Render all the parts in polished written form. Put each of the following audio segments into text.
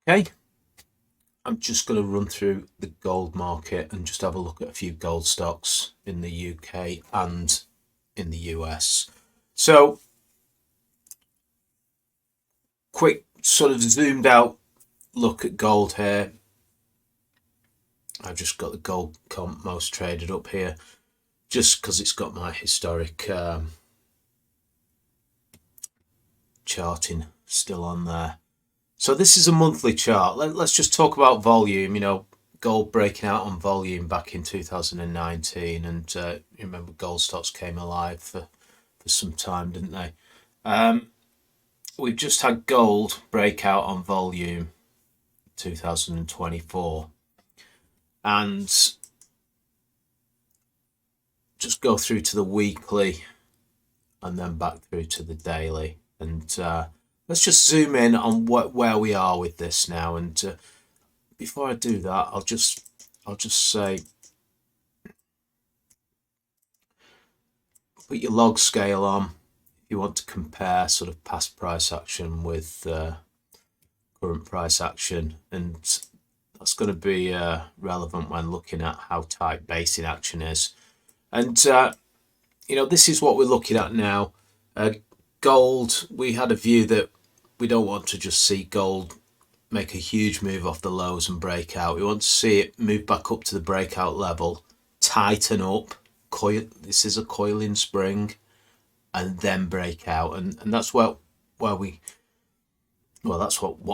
Okay, I'm just going to run through the gold market and just have a look at a few gold stocks in the UK and in the US. So, quick sort of zoomed out look at gold here. I've just got the gold comp most traded up here just because it's got my historic charting still on there. So this is a monthly chart. Let's just talk about volume. Gold breaking out on volume back in 2019, and you remember gold stocks came alive for some time, didn't they? We've just had gold break out on volume 2024, and just go through to the weekly and then back through to the daily, and let's just zoom in on where we are with this now. And before I do that, I'll just say, put your log scale on if you want to compare sort of past price action with current price action, and that's going to be relevant when looking at how tight basing action is. And this is what we're looking at now. Gold, we had a view that we don't want to just see gold make a huge move off the lows and break out. We want to see it move back up to the breakout level, tighten up, this is a coiling spring, and then break out. And that's what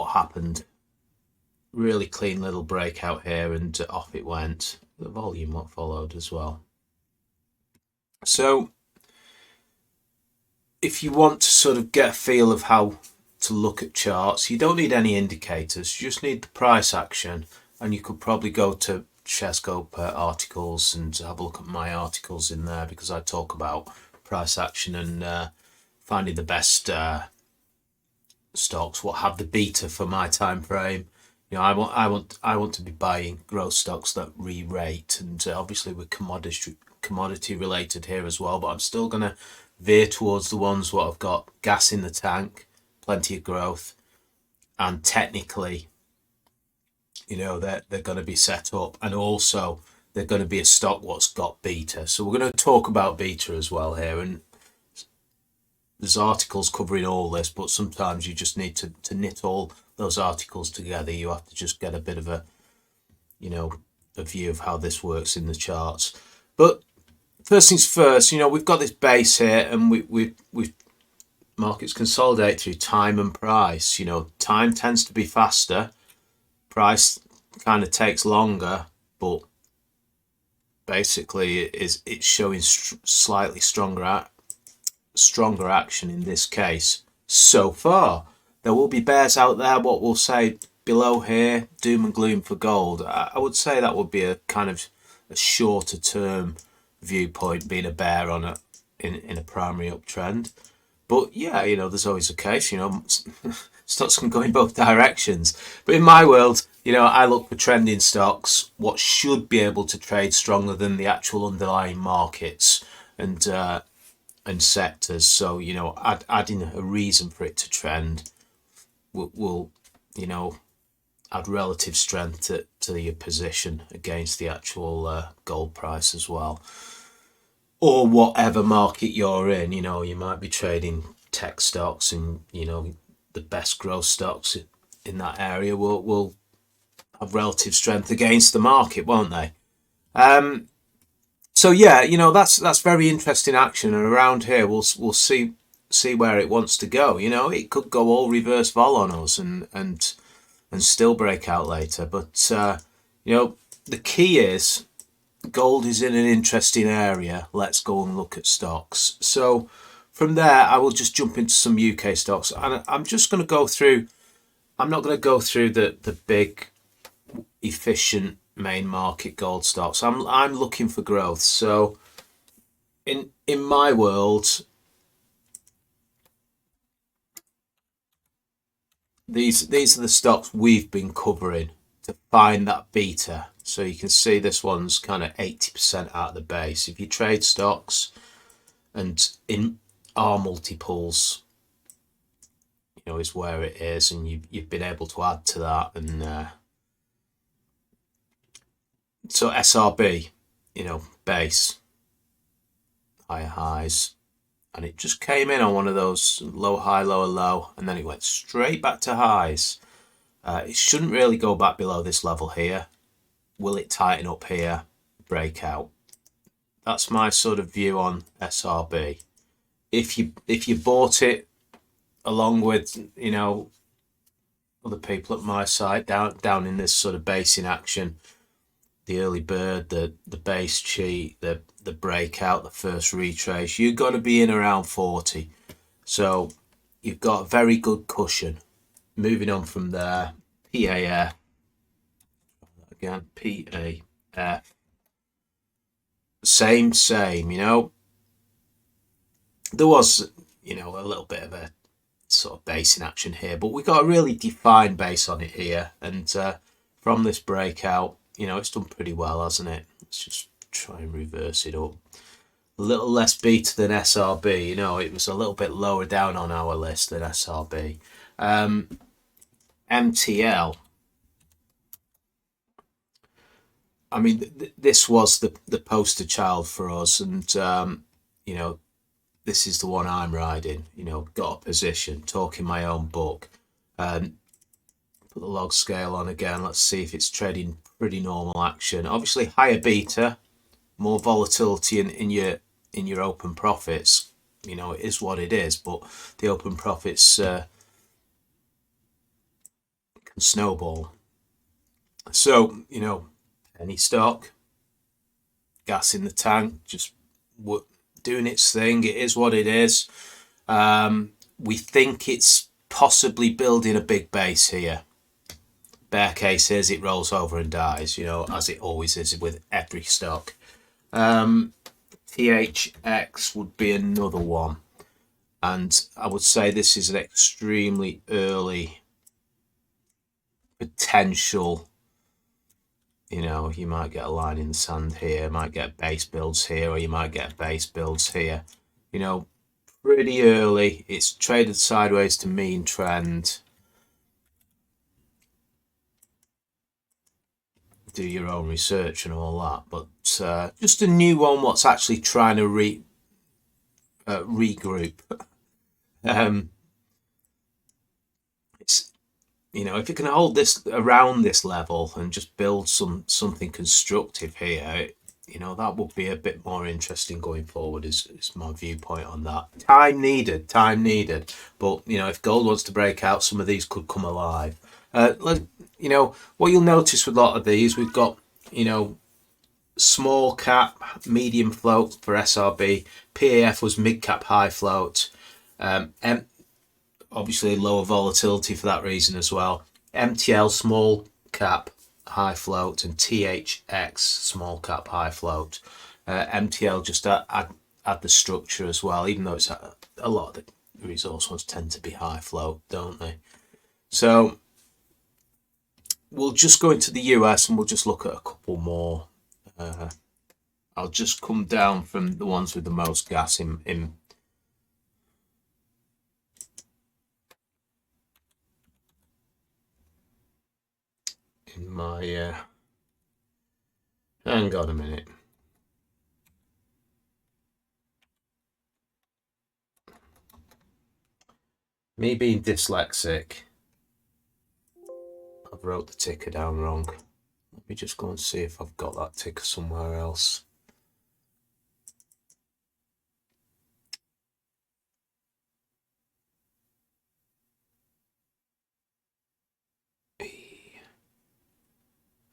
happened. Really clean little breakout here, and off it went. The volume what followed as well. So if you want to sort of get a feel of how to look at charts, you don't need any indicators, you just need the price action. And you could probably go to Sharescope articles and have a look at my articles in there, because I talk about price action and finding the best stocks, what have the beta for my time frame. I want to be buying growth stocks that re-rate, and obviously we're commodity related here as well, but I'm still going to veer towards the ones what have got gas in the tank, plenty of growth, and technically, they're going to be set up, and also they're going to be a stock what's got beta. So we're going to talk about beta as well here, and there's articles covering all this, but sometimes you just need to knit all those articles together. You have to just get a bit of a view of how this works in the charts. But first things first, we've got this base here, and we've markets consolidate through time and price. Time tends to be faster, price kind of takes longer, but basically it's showing slightly stronger action in this case so far. There will be bears out there what will say below here doom and gloom for gold. I would say that would be a kind of a shorter term viewpoint, being a bear on in a primary uptrend. But yeah, there's always a case, stocks can go in both directions. But in my world, I look for trending stocks, what should be able to trade stronger than the actual underlying markets and sectors. So, adding a reason for it to trend will add relative strength to your position against the actual gold price as well. Or whatever market you're in, you might be trading tech stocks, and the best growth stocks in that area will have relative strength against the market, won't they? So yeah, that's very interesting action, and around here we'll see where it wants to go. It could go all reverse vol on us and still break out later, but the key is gold is in an interesting area. Let's go and look at stocks. So from there, I will just jump into some UK stocks, and I'm just going to go through. I'm not going to go through the big, efficient main market gold stocks. I'm looking for growth. So in my world, these are the stocks we've been covering to find that beta. So you can see this one's kind of 80% out of the base. If you trade stocks and in our multiples, is where it is, and you've been able to add to that. And so SRB, base, higher highs, and it just came in on one of those low high, lower low, and then it went straight back to highs. It shouldn't really go back below this level here. Will it tighten up here? Breakout. That's my sort of view on SRB. If you bought it along with other people at my side down in this sort of basing action, the early bird, the base cheat, the breakout, the first retrace, you're going to be in around 40. So you've got a very good cushion. Moving on from there, PAF. Again, PAF. Same. There was, a little bit of a sort of basing action here, but we got a really defined base on it here. And from this breakout, it's done pretty well, hasn't it? Let's just try and reverse it up. A little less beta than SRB. It was a little bit lower down on our list than SRB. MTL. I mean, this was the poster child for us, and this is the one I'm riding. Got a position, talking my own book. Put the log scale on again. Let's see if it's trading pretty normal action. Obviously, higher beta, more volatility in your open profits. It is what it is, but the open profits can snowball. So penny stock, gas in the tank, just doing its thing. It is what it is. We think it's possibly building a big base here. Bear case is it rolls over and dies, as it always is with every stock. THX would be another one. And I would say this is an extremely early potential. You might get a line in the sand here, might get base builds here, or you might get base builds here. Pretty early. It's traded sideways to mean trend. Do your own research and all that, but just a new one what's actually trying to regroup. It's if it can hold this around this level and just build something constructive here, that would be a bit more interesting going forward. Is my viewpoint on that. Time needed, but if gold wants to break out, some of these could come alive. What you'll notice with a lot of these, we've got, small cap, medium float for SRB. PAF was mid cap, high float. Obviously lower volatility for that reason as well. MTL, small cap, high float, and THX, small cap, high float. MTL just add the structure as well, even though it's a lot of the resource ones tend to be high float, don't they? So we'll just go into the US and we'll just look at a couple more. I'll just come down from the ones with the most gas in my hang on a minute. Me being dyslexic, I've wrote the ticker down wrong. Let me just go and see if I've got that ticker somewhere else.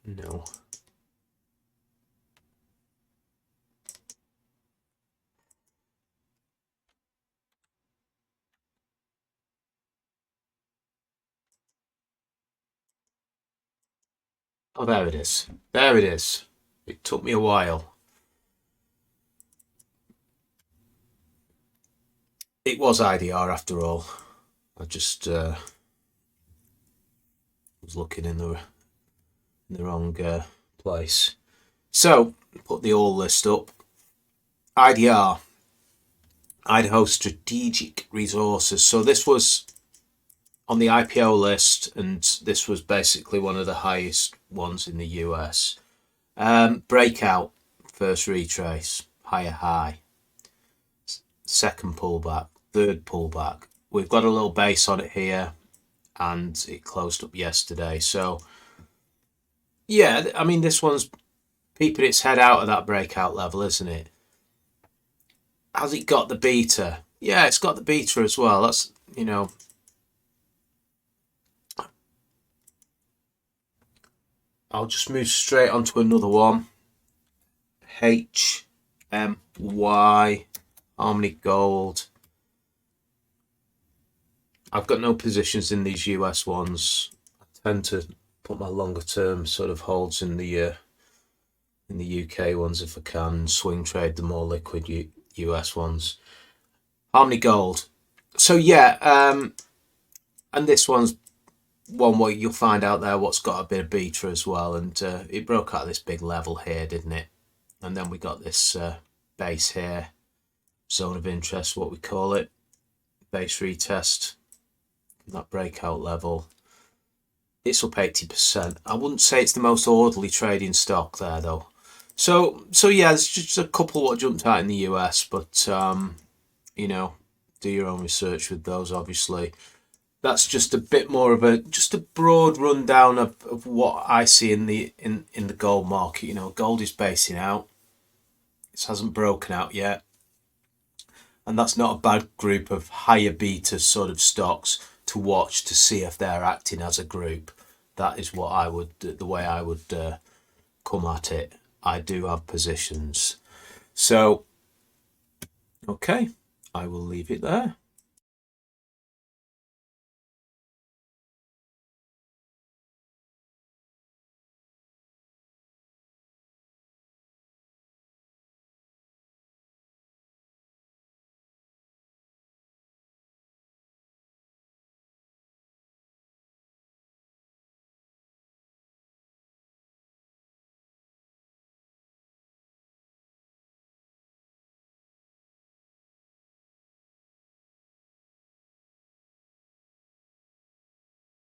No. Oh, there it is. There it is. It took me a while. It was IDR after all. I just was looking in the wrong place. So, put the all list up. IDR, Idaho Strategic Resources. So this was on the IPO list, and this was basically one of the highest ones in the US. Breakout, first retrace, higher high, second pullback, third pullback. We've got a little base on it here, and it closed up yesterday. So yeah, I mean, this one's peeping its head out of that breakout level, isn't it? Has it got the beta? Yeah, it's got the beta as well. That's, you know, I'll just move straight on to another one. HMY, Harmony Gold. I've got no positions in these US ones. I tend to put my longer term sort of holds in the UK ones if I can, swing trade the more liquid US ones. Harmony Gold. So yeah, and this one's one where you'll find out there what's got a bit of beta as well, and it broke out this big level here, didn't it? And then we got this base here, zone of interest, what we call it, base retest, that breakout level. It's up 80%. I wouldn't say it's the most orderly trading stock there though. So yeah, there's just a couple what jumped out in the US, but you know, do your own research with those, obviously. That's just a bit more of a broad rundown of what I see in the gold market. You know, gold is basing out. It hasn't broken out yet. And that's not a bad group of higher beta sort of stocks to watch to see if they're acting as a group. That is what I would, the way I would come at it. I do have positions. So, okay, I will leave it there.